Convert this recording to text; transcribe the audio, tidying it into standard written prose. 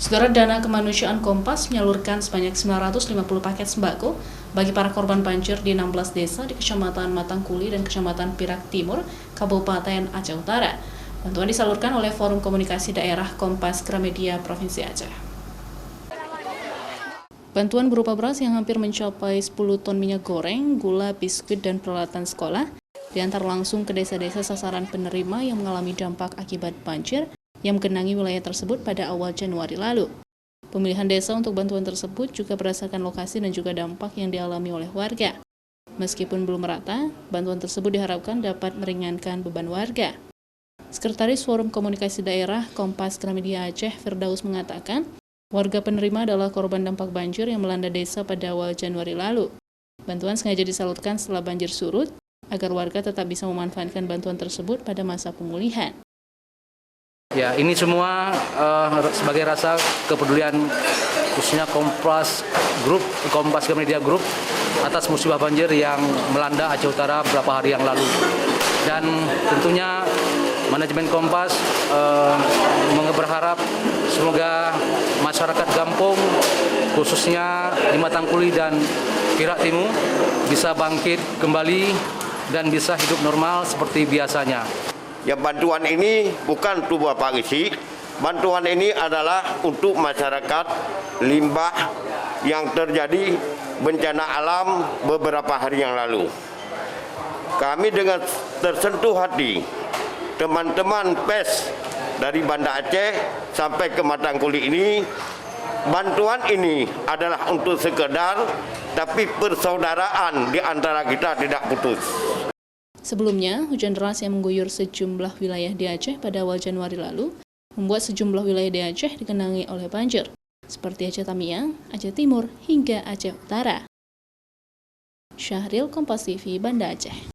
Saudara, Dana Kemanusiaan Kompas menyalurkan sebanyak 950 paket sembako bagi para korban banjir di 16 desa di Kecamatan Matangkuli dan Kecamatan Pirak Timur, Kabupaten Aceh Utara. Bantuan disalurkan oleh Forum Komunikasi Daerah Kompas Gramedia Provinsi Aceh. Bantuan berupa beras yang hampir mencapai 10 ton minyak goreng, gula, biskuit, dan peralatan sekolah diantar langsung ke desa-desa sasaran penerima yang mengalami dampak akibat banjir yang menggenangi wilayah tersebut pada awal Januari lalu. Pemilihan desa untuk bantuan tersebut juga berdasarkan lokasi dan juga dampak yang dialami oleh warga. Meskipun belum merata, bantuan tersebut diharapkan dapat meringankan beban warga. Sekretaris Forum Komunikasi Daerah Kompas Gramedia Aceh, Firdaus, mengatakan, warga penerima adalah korban dampak banjir yang melanda desa pada awal Januari lalu. Bantuan sengaja disalurkan setelah banjir surut, agar warga tetap bisa memanfaatkan bantuan tersebut pada masa pemulihan. Ya, ini semua sebagai rasa kepedulian khususnya Kompas Gramedia Group atas musibah banjir yang melanda Aceh Utara beberapa hari yang lalu. Dan tentunya manajemen Kompas berharap semoga masyarakat Gampong khususnya di Matangkuli dan Pirak Timur bisa bangkit kembali dan bisa hidup normal seperti biasanya. Ya, bantuan ini bukan untuk Bapak isi, bantuan ini adalah untuk masyarakat limbah yang terjadi bencana alam beberapa hari yang lalu. Kami dengan tersentuh hati, teman-teman PES dari Banda Aceh sampai ke Matangkuli ini, bantuan ini adalah untuk sekedar, tapi persaudaraan di antara kita tidak putus. Sebelumnya, hujan deras yang mengguyur sejumlah wilayah di Aceh pada awal Januari lalu membuat sejumlah wilayah di Aceh digenangi oleh banjir, seperti Aceh Tamiang, Aceh Timur, hingga Aceh Utara. Syahril, Kompas TV, Banda Aceh.